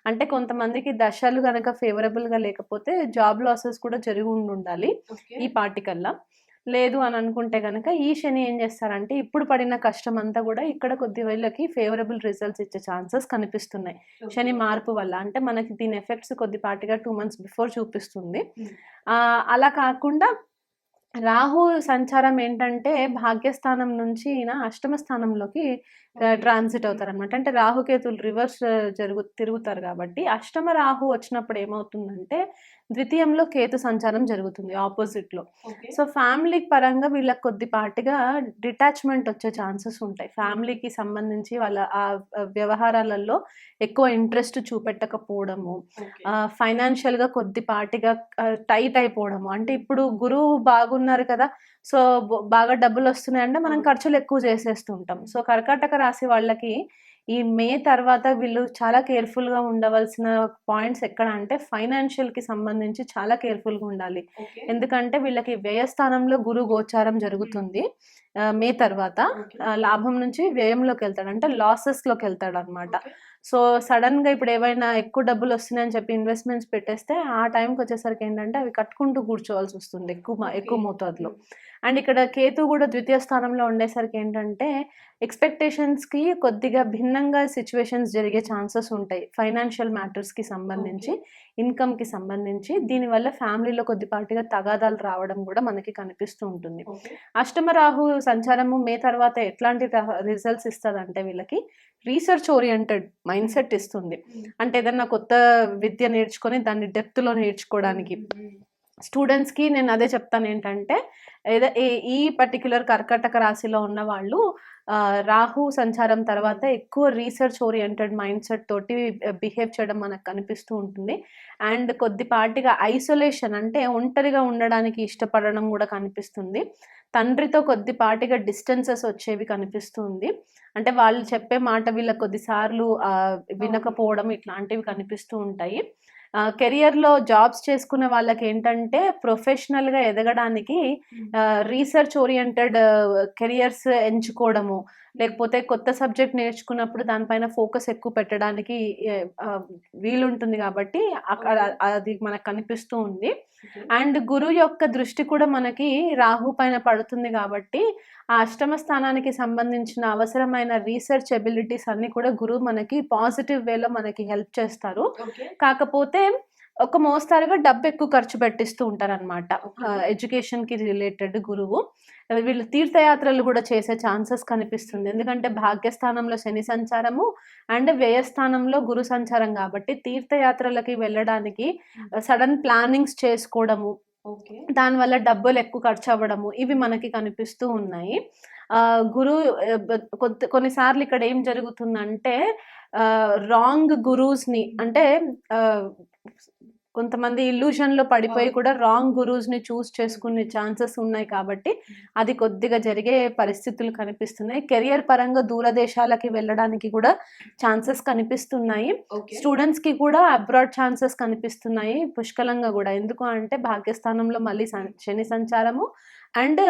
అంటే కొంతమందికి దశలు కనుక ఫేవరబుల్గా లేకపోతే జాబ్ లాసెస్ కూడా జరిగి ఉండాలి ఈ పార్టికల్లా. లేదు అని అనుకుంటే కనుక ఈ శని ఏం చేస్తారంటే ఇప్పుడు పడిన కష్టం అంతా కూడా ఇక్కడ కొద్ది వీళ్ళకి ఫేవరబుల్ రిజల్ట్స్ ఇచ్చే ఛాన్సెస్ కనిపిస్తున్నాయి శని మార్పు వల్ల. అంటే మనకి దీని ఎఫెక్ట్స్ కొద్దిపాటిగా 2 months బిఫోర్ చూపిస్తుంది. అలా కాకుండా రాహు సంచారం ఏంటంటే భాగ్యస్థానం నుంచి ఈయన అష్టమ స్థానంలోకి ట్రాన్సిట్ అవుతారు అనమాట. అంటే రాహుకేతులు రివర్స్ తిరుగుతారు కాబట్టి అష్టమ రాహు వచ్చినప్పుడు ఏమవుతుందంటే ద్వితీయంలో కేతు సంచారం జరుగుతుంది ఆపోజిట్లో. సో ఫ్యామిలీ పరంగా వీళ్ళకి కొద్దిపాటిగా డిటాచ్మెంట్ వచ్చే ఛాన్సెస్ ఉంటాయి. ఫ్యామిలీకి సంబంధించి వాళ్ళ ఆ వ్యవహారాలలో ఎక్కువ ఇంట్రెస్ట్ చూపెట్టకపోవడము, ఫైనాన్షియల్గా కొద్దిపాటిగా టైట్ అయిపోవడము. అంటే ఇప్పుడు గురువు బాగున్నారు కదా, సో బాగా డబ్బులు వస్తున్నాయంటే మనం ఖర్చులు ఎక్కువ చేసేస్తుంటాం. సో కర్కాటక రాశి వాళ్ళకి ఈ మే తర్వాత వీళ్ళు చాలా కేర్ఫుల్గా ఉండవలసిన పాయింట్స్ ఎక్కడ అంటే ఫైనాన్షియల్కి సంబంధించి చాలా కేర్ఫుల్గా ఉండాలి. ఎందుకంటే వీళ్ళకి వ్యయస్థానంలో గురు గోచారం జరుగుతుంది మే తర్వాత. లాభం నుంచి వ్యయంలోకి వెళ్తాడు, అంటే లాసెస్లోకి వెళ్తాడు అనమాట. సో సడన్గా ఇప్పుడు ఏవైనా ఎక్కువ డబ్బులు వస్తున్నాయని చెప్పి ఇన్వెస్ట్మెంట్స్ పెట్టేస్తే ఆ టైంకి వచ్చేసరికి ఏంటంటే అవి కట్టుకుంటూ కూర్చోవాల్సి వస్తుంది ఎక్కువ మోతాదులో. అండ్ ఇక్కడ కేతు కూడా ద్వితీయ స్థానంలో ఉండేసరికి ఏంటంటే ఎక్స్పెక్టేషన్స్కి కొద్దిగా భిన్నంగా సిచ్యువేషన్స్ జరిగే ఛాన్సెస్ ఉంటాయి ఫైనాన్షియల్ మ్యాటర్స్కి సంబంధించి. ఇన్కమ్కి సంబంధించి. దీనివల్ల ఫ్యామిలీలో కొద్దిపాటిగా తగాదాలు రావడం కూడా మనకి కనిపిస్తూ ఉంటుంది. అష్టమ రాహు సంచారము మే తర్వాత ఎట్లాంటి రిజల్ట్స్ ఇస్తుందంటే వీళ్ళకి రీసెర్చ్ ఓరియంటెడ్ మైండ్ సెట్ ఇస్తుంది. అంటే ఏదన్నా కొత్త విద్య నేర్చుకొని దాన్ని డెప్త్లో నేర్చుకోవడానికి స్టూడెంట్స్కి నేను అదే చెప్తాను ఏంటంటే ఈ పర్టిక్యులర్ కర్కాటక రాశిలో ఉన్న వాళ్ళు రాహు సంచారం తర్వాత ఎక్కువ రీసెర్చ్ ఓరియంటెడ్ మైండ్ సెట్ తోటి బిహేవ్ చేయడం మనకు కనిపిస్తూ ఉంటుంది. అండ్ కొద్దిపాటిగా ఐసోలేషన్ అంటే ఒంటరిగా ఉండడానికి ఇష్టపడడం కూడా కనిపిస్తుంది. తండ్రితో కొద్దిపాటిగా డిస్టెన్సెస్ వచ్చేవి కనిపిస్తుంది. అంటే వాళ్ళు చెప్పే మాట వీళ్ళ కొద్దిసార్లు వినకపోవడం ఇట్లాంటివి కనిపిస్తూ ఉంటాయి. కెరియర్లో జాబ్స్ చేసుకునే వాళ్ళకి ఏంటంటే ప్రొఫెషనల్గా ఎదగడానికి రీసెర్చ్ ఓరియంటెడ్ కెరియర్స్ ఎంచుకోవడము, లేకపోతే కొత్త సబ్జెక్ట్ నేర్చుకున్నప్పుడు దానిపైన ఫోకస్ ఎక్కువ పెట్టడానికి వీలుంటుంది కాబట్టి అక్కడ అది మనకు కనిపిస్తూ ఉంది. అండ్ గురువు యొక్క దృష్టి కూడా మనకి రాహు పైన పడుతుంది కాబట్టి ఆ అష్టమ స్థానానికి సంబంధించిన అవసరమైన రీసెర్చ్ ఎబిలిటీస్ అన్ని కూడా గురువు మనకి పాజిటివ్ వేలో మనకి హెల్ప్ చేస్తారు. కాకపోతే ఒక మోస్తారుగా డబ్బు ఎక్కువ ఖర్చు పెట్టిస్తూ ఉంటారనమాట. ఎడ్యుకేషన్కి రిలేటెడ్ గురువు వీళ్ళు తీర్థయాత్రలు కూడా చేసే ఛాన్సెస్ కనిపిస్తుంది. ఎందుకంటే భాగ్యస్థానంలో శని సంచారము అండ్ వ్యయస్థానంలో గురు సంచారం కాబట్టి తీర్థయాత్రలకి వెళ్ళడానికి సడన్ ప్లానింగ్స్ చేసుకోవడము, దానివల్ల డబ్బులు ఎక్కువ ఖర్చు అవ్వడము ఇవి మనకి కనిపిస్తూ ఉన్నాయి. కొన్నిసార్లు ఇక్కడ ఏం జరుగుతుందంటే రాంగ్ గురూస్ని అంటే కొంతమంది ఇల్యూషన్లో పడిపోయి కూడా రాంగ్ గురూస్ని చూస్ చేసుకునే ఛాన్సెస్ ఉన్నాయి కాబట్టి అది కొద్దిగా జరిగే పరిస్థితులు కనిపిస్తున్నాయి. కెరియర్ పరంగా దూరదేశాలకి వెళ్ళడానికి కూడా ఛాన్సెస్ కనిపిస్తున్నాయి. స్టూడెంట్స్కి కూడా అబ్రాడ్ ఛాన్సెస్ కనిపిస్తున్నాయి పుష్కలంగా కూడా. ఎందుకు అంటే భాగ్యస్థానంలో మళ్ళీ శని సంచారము అండ్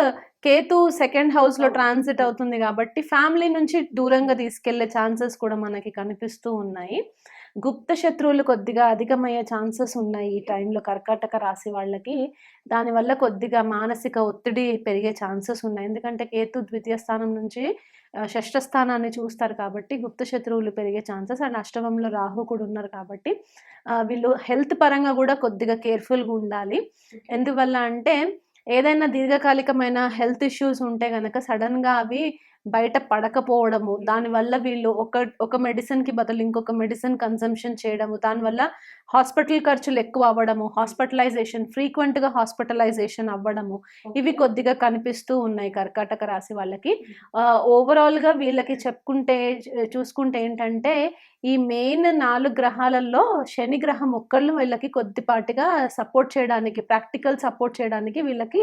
కేతు సెకండ్ హౌస్లో ట్రాన్సిట్ అవుతుంది కాబట్టి ఫ్యామిలీ నుంచి దూరంగా తీసుకెళ్లే ఛాన్సెస్ కూడా మనకి కనిపిస్తూ ఉన్నాయి. గుప్త శత్రువులు కొద్దిగా అధికమయ్యే ఛాన్సెస్ ఉన్నాయి ఈ టైంలో కర్కాటక రాశి వాళ్ళకి. దానివల్ల కొద్దిగా మానసిక ఒత్తిడి పెరిగే ఛాన్సెస్ ఉన్నాయి. ఎందుకంటే కేతు ద్వితీయ స్థానం నుంచి షష్ఠ స్థానాన్ని చూస్తారు కాబట్టి గుప్త శత్రువులు పెరిగే ఛాన్సెస్. అండ్ అష్టమంలో రాహు కూడా ఉన్నారు కాబట్టి వీళ్ళు హెల్త్ పరంగా కూడా కొద్దిగా కేర్ఫుల్గా ఉండాలి. ఎందువల్ల అంటే ఏదైనా దీర్ఘకాలికమైన హెల్త్ ఇష్యూస్ ఉంటే కనుక సడన్గా అవి బయట పడకపోవడము, దానివల్ల వీళ్ళు ఒక మెడిసిన్కి బదులు ఇంకొక మెడిసిన్ కన్సంప్షన్ చేయడము, దానివల్ల హాస్పిటల్ ఖర్చులు ఎక్కువ అవ్వడము, ఫ్రీక్వెంట్గా హాస్పిటలైజేషన్ అవ్వడము ఇవి కొద్దిగా కనిపిస్తూ ఉన్నాయి కర్కాటక రాశి వాళ్ళకి. ఓవరాల్గా వీళ్ళకి చూసుకుంటే ఏంటంటే ఈ మెయిన్ 4 గ్రహాలలో శని గ్రహం ఒక్కళ్ళు వీళ్ళకి కొద్దిపాటిగా సపోర్ట్ చేయడానికి, ప్రాక్టికల్ సపోర్ట్ చేయడానికి వీళ్ళకి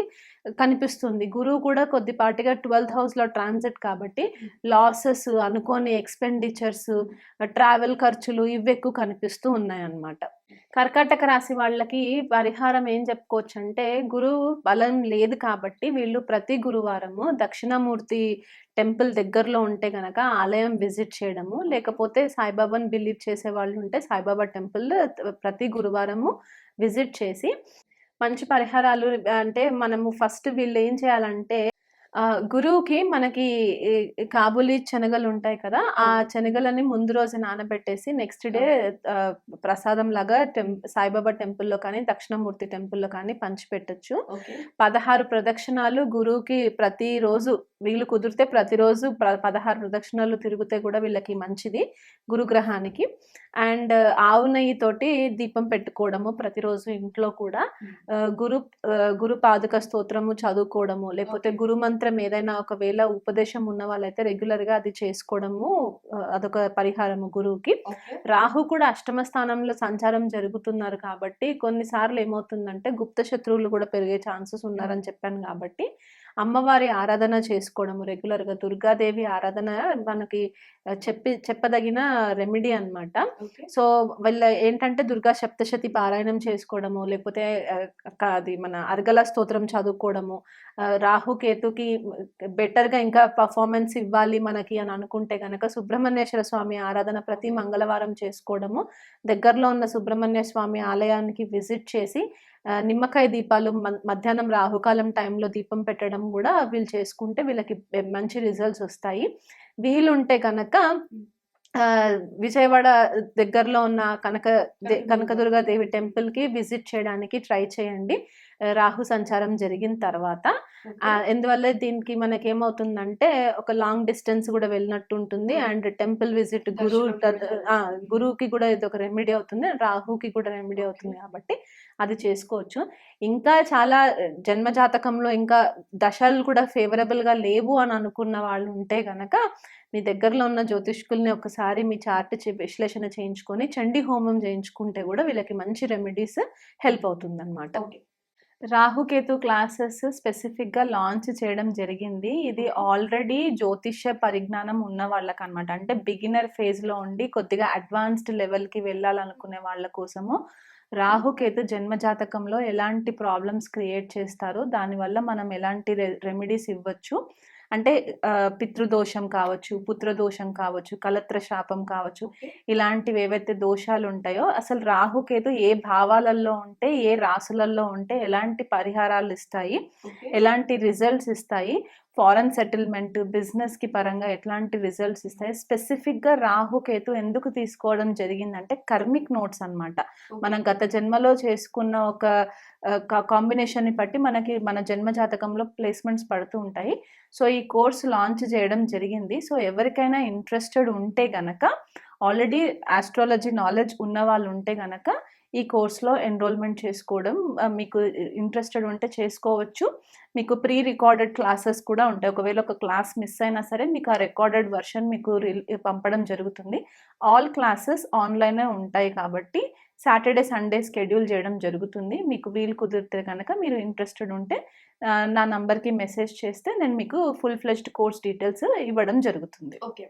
కనిపిస్తుంది. గురువు కూడా కొద్దిపాటిగా 12th హౌస్లో ట్రాన్సిట్ కాబట్టి లాసెస్, అనుకోని ఎక్స్పెండిచర్స్, ట్రావెల్ ఖర్చులు ఇవి ఎక్కువ కనిపిస్తూ ఉన్నాయన్నమాట. కర్కాటక రాశి వాళ్ళకి పరిహారం ఏం చెప్పుకోవచ్చు అంటే గురువు బలం లేదు కాబట్టి వీళ్ళు ప్రతి గురువారము దక్షిణామూర్తి టెంపుల్ దగ్గరలో ఉంటే కనుక ఆలయం విజిట్ చేయడము, లేకపోతే సాయిబాబాని బిలీవ్ చేసే వాళ్ళు ఉంటే సాయిబాబా టెంపుల్ ప్రతి గురువారము విజిట్ చేసి మంచి పరిహారాలు అంటే మనము ఫస్ట్ వీళ్ళు ఏం చేయాలంటే గురువుకి మనకి కాబూలి శనగలు ఉంటాయి కదా, ఆ శనగలని ముందు రోజు నానబెట్టేసి నెక్స్ట్ డే ప్రసాదం లాగా సాయిబాబా టెంపుల్లో కానీ దక్షిణమూర్తి టెంపుల్లో కానీ పంచిపెట్టచ్చు. 16 ప్రదక్షిణాలు గురువుకి ప్రతిరోజు వీళ్ళు కుదిరితే ప్రతిరోజు 16 ప్రదక్షిణాలు తిరిగితే కూడా వీళ్ళకి మంచిది గురుగ్రహానికి. అండ్ ఆవు నెయ్యి తోటి దీపం పెట్టుకోవడము ప్రతిరోజు ఇంట్లో కూడా, గురు పాదుక స్తోత్రము చదువుకోవడము, లేకపోతే గురు మంత్రం ఏదైనా ఒకవేళ ఉపదేశం ఉన్న వాళ్ళైతే రెగ్యులర్గా అది చేసుకోవడము అదొక పరిహారము గురువుకి. రాహు కూడా అష్టమ స్థానంలో సంచారం జరుగుతున్నారు కాబట్టి కొన్నిసార్లు ఏమవుతుందంటే గుప్త శత్రువులు కూడా పెరిగే ఛాన్సెస్ ఉన్నారని చెప్పాను కాబట్టి అమ్మవారి ఆరాధన చేసుకోవడము రెగ్యులర్గా, దుర్గాదేవి ఆరాధన మనకి చెప్పదగిన రెమెడీ అన్నమాట. సో వీళ్ళ ఏంటంటే దుర్గా సప్తశతి పారాయణం చేసుకోవడము, లేకపోతే అది మన అర్గల స్తోత్రం చదువుకోవడము, రాహుకేతుకి బెటర్గా ఇంకా పర్ఫార్మెన్స్ ఇవ్వాలి మనకి అని అనుకుంటే కనుక సుబ్రహ్మణ్యేశ్వర స్వామి ఆరాధన ప్రతి మంగళవారం చేసుకోవడము, దగ్గరలో ఉన్న సుబ్రహ్మణ్య స్వామి ఆలయానికి విజిట్ చేసి నిమ్మకాయ దీపాలు మధ్యాహ్నం రాహుకాలం టైంలో దీపం పెట్టడం కూడా వీళ్ళు చేసుకుంటే వీళ్ళకి మంచి రిజల్ట్స్ వస్తాయి. వీలుంటే కనుక విజయవాడ దగ్గరలో ఉన్న కనకదుర్గాదేవి టెంపుల్కి విజిట్ చేయడానికి ట్రై చేయండి రాహు సంచారం జరిగిన తర్వాత. ఎందువల్ల దీనికి మనకి ఏమవుతుందంటే ఒక లాంగ్ డిస్టెన్స్ కూడా వెళ్ళినట్టు ఉంటుంది, అండ్ టెంపుల్ విజిట్ గురువుకి కూడా ఇది ఒక రెమెడీ అవుతుంది, రాహుకి కూడా రెమెడీ అవుతుంది, కాబట్టి అది చేసుకోవచ్చు. ఇంకా చాలా జన్మజాతకంలో ఇంకా దశలు కూడా ఫేవరబుల్గా లేవు అని అనుకున్న వాళ్ళు ఉంటే గనక మీ దగ్గరలో ఉన్న జ్యోతిష్కుల్ని ఒకసారి మీ చార్ట్ విశ్లేషణ చేయించుకొని చండీ హోమం చేయించుకుంటే కూడా వీళ్ళకి మంచి రెమెడీస్ హెల్ప్ అవుతుంది అనమాట. రాహుకేతు క్లాసెస్ స్పెసిఫిక్గా లాంచ్ చేయడం జరిగింది. ఇది ఆల్రెడీ జ్యోతిష్య పరిజ్ఞానం ఉన్న వాళ్ళకి అనమాట, అంటే బిగినర్ ఫేజ్లో ఉండి కొద్దిగా అడ్వాన్స్డ్ లెవెల్కి వెళ్ళాలనుకునే వాళ్ళ కోసము రాహుకేతు జన్మజాతకంలో ఎలాంటి ప్రాబ్లమ్స్ క్రియేట్ చేస్తారో, దానివల్ల మనం ఎలాంటి రెమెడీస్ ఇవ్వచ్చు, అంటే పితృదోషం కావచ్చు, పుత్రదోషం కావచ్చు, కలత్ర శాపం కావచ్చు, ఇలాంటివి ఏవైతే దోషాలు ఉంటాయో అసలు రాహుకేతు ఏ భావాలలో ఉంటే, ఏ రాసులలో ఉంటే ఎలాంటి పరిహారాలు ఇస్తాయి, ఎలాంటి రిజల్ట్స్ ఇస్తాయి, ఫారెన్ సెటిల్మెంట్ బిజినెస్కి పరంగా ఎట్లాంటి రిజల్ట్స్ ఇస్తాయి, స్పెసిఫిక్గా రాహుకేతు ఎందుకు తీసుకోవడం జరిగిందంటే కర్మిక్ నోట్స్ అనమాట. మనం గత జన్మలో చేసుకున్న ఒక కాంబినేషన్ని బట్టి మనకి మన జన్మ జాతకంలో ప్లేస్మెంట్స్ పడుతూ ఉంటాయి. సో ఈ కోర్స్ లాంచ్ చేయడం జరిగింది. సో ఎవరికైనా ఇంట్రెస్టెడ్ ఉంటే గనక, ఆల్రెడీ ఆస్ట్రాలజీ నాలెడ్జ్ ఉన్న వాళ్ళు ఉంటే గనక ఈ కోర్స్లో ఎన్రోల్మెంట్ చేసుకోవడం, మీకు ఇంట్రెస్టెడ్ ఉంటే చేసుకోవచ్చు. మీకు ప్రీ రికార్డెడ్ క్లాసెస్ కూడా ఉంటాయి. ఒకవేళ ఒక క్లాస్ మిస్ అయినా సరే మీకు ఆ రికార్డెడ్ వర్షన్ మీకు పంపడం జరుగుతుంది. ఆల్ క్లాసెస్ ఆన్లైనే ఉంటాయి కాబట్టి సాటర్డే సండే స్కెడ్యూల్ చేయడం జరుగుతుంది. మీకు వీలు కుదిరితే కనుక మీరు ఇంట్రెస్టెడ్ ఉంటే నా నంబర్కి మెసేజ్ చేస్తే నేను మీకు ఫుల్ ఫ్లెజ్డ్ కోర్స్ డీటెయిల్స్ ఇవ్వడం జరుగుతుంది. ఓకే.